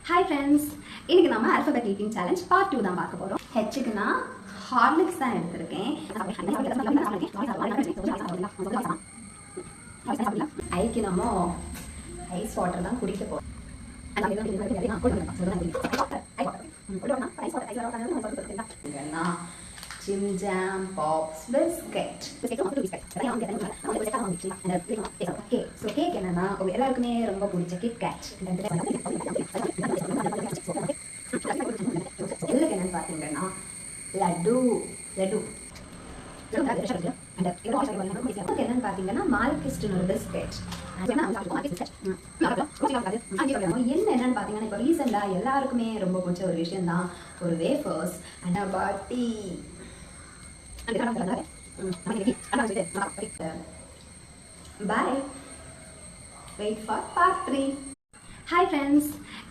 Hi friends, இன்னைக்கு நாம alphabet eating challenge part 2 தான் பார்க்க போறோம். Hக்கு நான் Horlicks தான் எடுத்துர்க்கேன். ஐக்கு நாம ஐஸ் வாட்டர் தான் குடிக்க போறோம். Jim Jam Pops Biscuit. Okay, so cake என்னன்னா எல்லாருக்குமே ரொம்ப பிடிச்ச KitKat. எல்லாம் என்னன்னு பாத்தீங்கன்னா லட்டு என்னன்னு பாத்தீங்கன்னா மால்கிஸ்ட்னு ஒரு பிஸ்கெட். என்னன்னு பாத்தீங்கன்னா இப்போ ரீசெண்டா எல்லாருக்குமே ரொம்ப பிடிச்ச ஒரு விஷயம் தான் ஒரு வேஃபர்ஸ் அண்ட் பாட்டி. Bye. Wait for part 3. Hi friends.